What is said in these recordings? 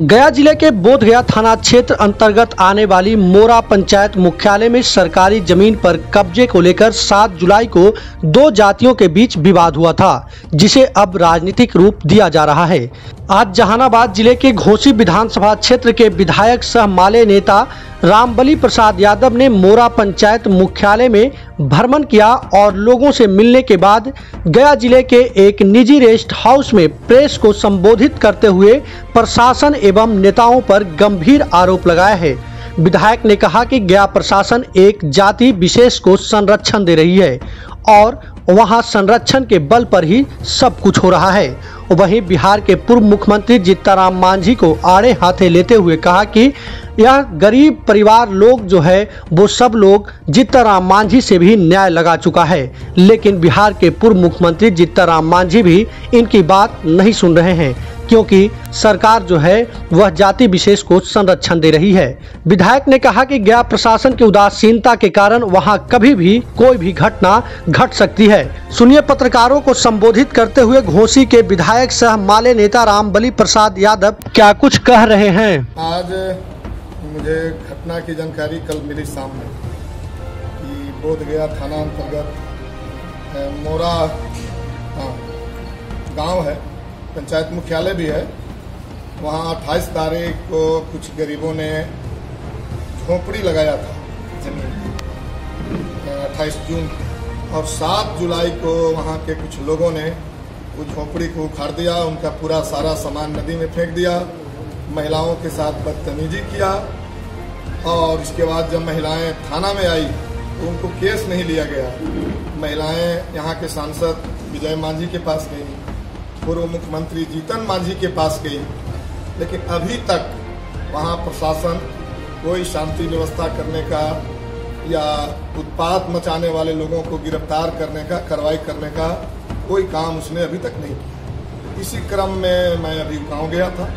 गया जिले के बोधगया थाना क्षेत्र अंतर्गत आने वाली मोरा पंचायत मुख्यालय में सरकारी जमीन पर कब्जे को लेकर 7 जुलाई को दो जातियों के बीच विवाद हुआ था, जिसे अब राजनीतिक रूप दिया जा रहा है। आज जहानाबाद जिले के घोसी विधानसभा क्षेत्र के विधायक सह माले नेता रामबली प्रसाद यादव ने मोरा पंचायत मुख्यालय में भ्रमण किया और लोगों से मिलने के बाद गया जिले के एक निजी रेस्ट हाउस में प्रेस को संबोधित करते हुए प्रशासन एवं नेताओं पर गंभीर आरोप लगाया है। विधायक ने कहा कि गया प्रशासन एक जाति विशेष को संरक्षण दे रही है और वहां संरक्षण के बल पर ही सब कुछ हो रहा है। वहीं बिहार के पूर्व मुख्यमंत्री जीतनराम मांझी को आड़े हाथे लेते हुए कहा कि यह गरीब परिवार लोग जो है वो सब लोग जीतनराम मांझी से भी न्याय लगा चुका है, लेकिन बिहार के पूर्व मुख्यमंत्री जीतनराम मांझी भी इनकी बात नहीं सुन रहे हैं क्योंकि सरकार जो है वह जाति विशेष को संरक्षण दे रही है। विधायक ने कहा कि गया प्रशासन की उदासीनता के कारण वहां कभी भी कोई भी घटना घट सकती है। सुनिए पत्रकारों को संबोधित करते हुए घोसी के विधायक सह माले नेता रामबली प्रसाद यादव क्या कुछ कह रहे हैं। आज मुझे घटना की जानकारी कल मिली शाम में कि बोधगया थाना अंतर्गत मोरा गांव है, पंचायत मुख्यालय भी है। वहाँ 28 तारीख को कुछ गरीबों ने झोंपड़ी लगाया था जमीन 28 जून और 7 जुलाई को वहाँ के कुछ लोगों ने उस झोंपड़ी को उखाड़ दिया, उनका पूरा सारा सामान नदी में फेंक दिया, महिलाओं के साथ बदतमीजी किया और इसके बाद जब महिलाएं थाना में आई तो उनको केस नहीं लिया गया। महिलाएं यहाँ के सांसद विजय मांझी के पास गई, पूर्व मुख्यमंत्री जीतन मांझी के पास गई, लेकिन अभी तक वहाँ प्रशासन कोई शांति व्यवस्था करने का या उत्पात मचाने वाले लोगों को गिरफ्तार करने का, कार्रवाई करने का कोई काम उसने अभी तक नहीं किया। इसी क्रम में मैं अभी गाँव गया था।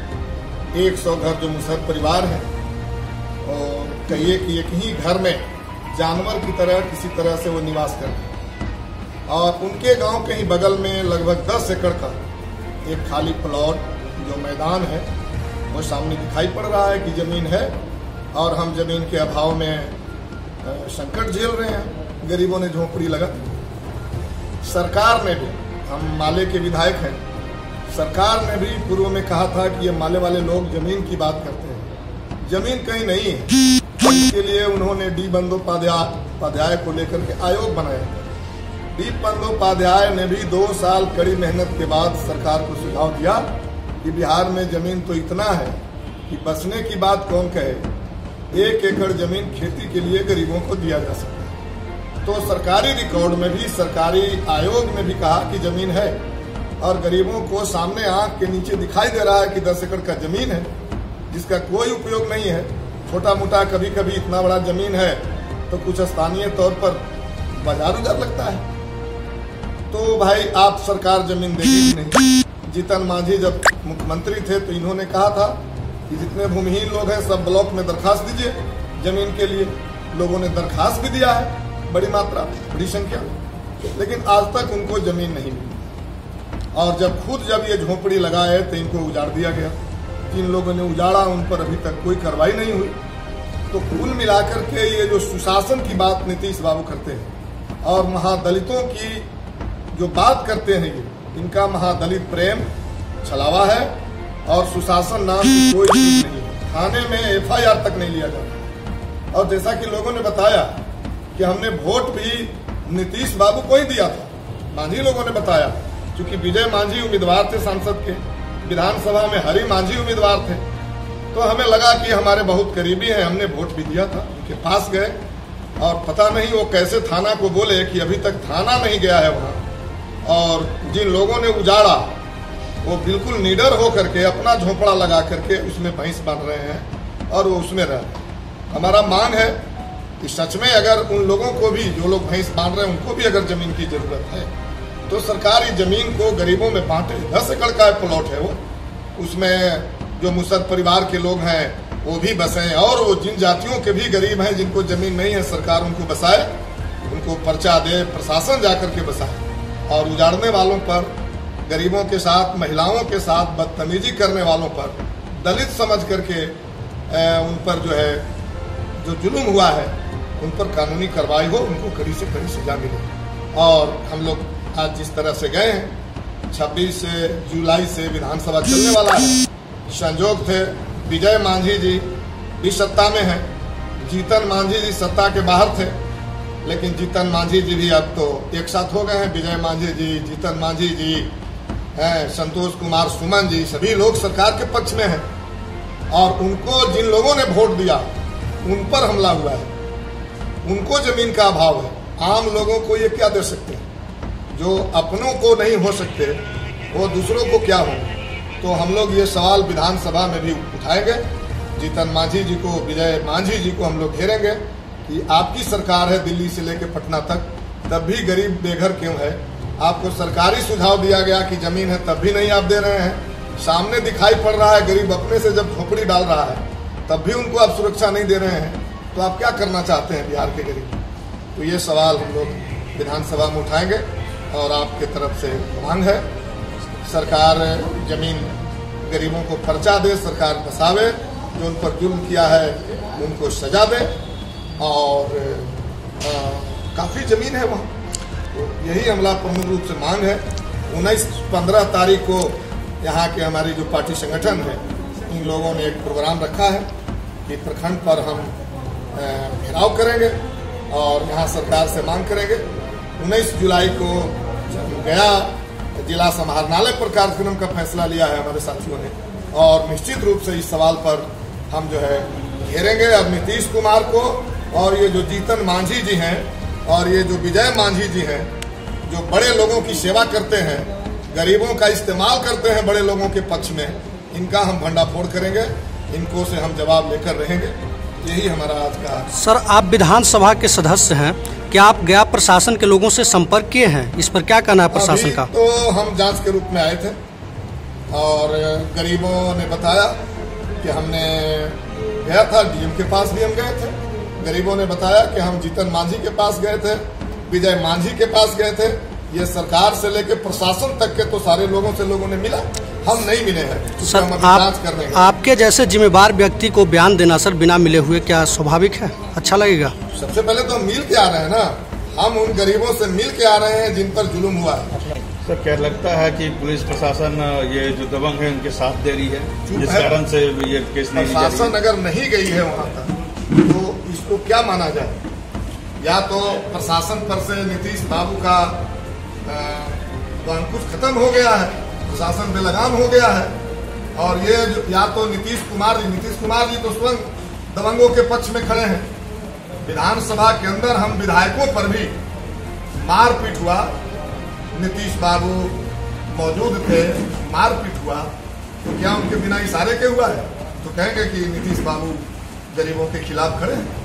100 घर जो मुसहर परिवार है और कहिए कि एक ही घर में जानवर की तरह किसी तरह से वो निवास करते हैं और उनके गांव के ही बगल में लगभग 10 एकड़ का एक खाली प्लॉट जो मैदान है वो सामने दिखाई पड़ रहा है कि जमीन है और हम जमीन के अभाव में संकट झेल रहे हैं। गरीबों ने झोंपड़ी लगा। सरकार ने भी, हम माले के विधायक हैं, सरकार ने भी पूर्व में कहा था कि ये माले वाले लोग जमीन की बात करते हैं, जमीन कहीं नहीं है। इसके लिए उन्होंने डी बंदोपाध्याय को लेकर के आयोग बनाया। डी बंदोपाध्याय ने भी 2 साल कड़ी मेहनत के बाद सरकार को सुझाव दिया कि बिहार में जमीन तो इतना है कि बसने की बात कौन कहे, 1 एकड़ जमीन खेती के लिए गरीबों को दिया जा सकता है। तो सरकारी रिकॉर्ड में भी, सरकारी आयोग ने भी कहा कि जमीन है और गरीबों को सामने आंख के नीचे दिखाई दे रहा है कि 10 एकड़ का जमीन है जिसका कोई उपयोग नहीं है। छोटा मोटा कभी कभी इतना बड़ा जमीन है तो कुछ स्थानीय तौर पर बाजार उजार लगता है। तो भाई आप सरकार जमीन देगी ही नहीं। जीतन मांझी जब मुख्यमंत्री थे तो इन्होंने कहा था कि जितने भूमिहीन लोग हैं सब ब्लॉक में दरखास्त दीजिए जमीन के लिए। लोगों ने दरखास्त भी दिया है, बड़ी मात्रा, बड़ी संख्या, लेकिन आज तक उनको जमीन नहीं मिली। और जब ये झोंपड़ी लगाए तो इनको उजाड़ दिया गया। जिन लोगों ने उजाड़ा उन पर अभी तक कोई कार्रवाई नहीं हुई। तो कुल मिलाकर के ये जो सुशासन की बात नीतीश बाबू करते हैं और महादलितों की जो बात करते हैं, ये इनका महादलित प्रेम छलावा है और सुशासन नाम की कोई चीज नहीं है। थाने में FIR तक नहीं लिया जाता। और जैसा कि लोगों ने बताया कि हमने वोट भी नीतीश बाबू को ही दिया था, मांझी लोगों ने बताया, क्योंकि विजय मांझी उम्मीदवार थे सांसद के, विधानसभा में हरि मांझी उम्मीदवार थे, तो हमें लगा कि हमारे बहुत करीबी हैं, हमने वोट भी दिया था। उनके पास गए और पता नहीं वो कैसे थाना को बोले कि अभी तक थाना नहीं गया है वहाँ। और जिन लोगों ने उजाड़ा वो बिल्कुल निडर होकर के अपना झोंपड़ा लगा करके उसमें भैंस बांध रहे हैं और वो उसमें रह रहे हैं। हमारा मांग है कि सच में अगर उन लोगों को भी, जो लोग भैंस बांध रहे हैं, उनको भी अगर जमीन की जरूरत है तो सरकारी जमीन को गरीबों में बांटे। 10 एकड़ का प्लॉट है वो, उसमें जो मुसहर परिवार के लोग हैं वो भी बसें और वो जिन जातियों के भी गरीब हैं जिनको जमीन नहीं है, सरकार उनको बसाए, उनको पर्चा दे, प्रशासन जाकर के बसाए। और उजाड़ने वालों पर, गरीबों के साथ, महिलाओं के साथ बदतमीजी करने वालों पर दलित समझ करके उन पर जो है जो जुल्म हुआ है उन पर कानूनी कार्रवाई हो, उनको कड़ी से कड़ी सजा मिले। और हम लोग आज जिस तरह से गए हैं, 26 जुलाई से विधानसभा चलने वाला है। संजोग थे विजय मांझी जी भी सत्ता में हैं, जीतन मांझी जी सत्ता के बाहर थे, लेकिन जीतन मांझी जी भी अब तो एक साथ हो गए हैं। विजय मांझी जी, जीतन मांझी जी, संतोष कुमार सुमन जी, सभी लोग सरकार के पक्ष में हैं। और उनको जिन लोगों ने वोट दिया उन पर हमला हुआ है, उनको जमीन का अभाव है। आम लोगों को ये क्या दे सकते हैं? जो अपनों को नहीं हो सकते वो दूसरों को क्या हो? तो हम लोग ये सवाल विधानसभा में भी उठाएंगे। जीतन मांझी जी को, विजय मांझी जी को हम लोग घेरेंगे कि आपकी सरकार है दिल्ली से लेकर पटना तक, तब भी गरीब बेघर क्यों है? आपको सरकारी सुझाव दिया गया कि जमीन है, तब भी नहीं आप दे रहे हैं। सामने दिखाई पड़ रहा है गरीब अपने से जब झोपड़ी डाल रहा है, तब भी उनको आप सुरक्षा नहीं दे रहे हैं। तो आप क्या करना चाहते हैं बिहार के गरीब? तो ये सवाल हम लोग विधानसभा में उठाएंगे और आपके तरफ से मांग है सरकार जमीन गरीबों को पर्चा दे, सरकार बसावे, जो उन पर जुल्म किया है उनको सजा दे। और काफ़ी ज़मीन है वहाँ, तो यही हमला प्रमुख रूप से मांग है। 19-15 तारीख को यहाँ के हमारी जो पार्टी संगठन है, इन लोगों ने एक प्रोग्राम रखा है कि प्रखंड पर हम घेराव करेंगे और यहाँ सरकार से मांग करेंगे। 19 जुलाई को गया जिला समाहरणालय पर कार्यक्रम का फैसला लिया है हमारे साथियों ने, और निश्चित रूप से इस सवाल पर हम जो है घेरेंगे। अब नीतीश कुमार को और ये जो जीतन मांझी जी हैं और ये जो विजय मांझी जी हैं, जो बड़े लोगों की सेवा करते हैं, गरीबों का इस्तेमाल करते हैं बड़े लोगों के पक्ष में, इनका हम भंडाफोड़ करेंगे, इनको से हम जवाब लेकर रहेंगे। यही हमारा आज का। सर, आप विधानसभा के सदस्य हैं, क्या आप गया प्रशासन के लोगों से संपर्क किए हैं? इस पर क्या कहना है प्रशासन का? तो हम जांच के रूप में आए थे और गरीबों ने बताया कि हमने गया था, डीएम के पास भी हम गए थे। गरीबों ने बताया कि हम जीतन मांझी के पास गए थे, विजय मांझी के पास गए थे। ये सरकार से लेकर प्रशासन तक के तो सारे लोगों से लोगों ने मिला, हम नहीं मिले हैं। सर, आपके जैसे जिम्मेदार व्यक्ति को बयान देना सर बिना मिले हुए क्या स्वाभाविक है? अच्छा लगेगा? सबसे पहले तो हम मिल के आ रहे हैं ना, हम उन गरीबों से मिल के आ रहे हैं जिन पर जुल्म हुआ है। सर, क्या लगता है कि पुलिस प्रशासन ये जो दबंग है उनके साथ दे रही है, जिस कारण से ये केस नहीं? प्रशासन अगर नहीं गई है वहाँ तक तो इसको क्या माना जाए? या तो प्रशासन पर से नीतीश बाबू का अंकुश खत्म हो गया है, प्रशासन बेलगाम हो गया है, और ये या तो नीतीश कुमार जी तो स्वयं दबंगों के पक्ष में खड़े हैं। विधानसभा के अंदर हम विधायकों पर भी मारपीट हुआ, नीतीश बाबू मौजूद थे, मारपीट हुआ, तो क्या उनके बिना इशारे के हुआ है? तो कहेंगे कि नीतीश बाबू गरीबों के खिलाफ खड़े हैं।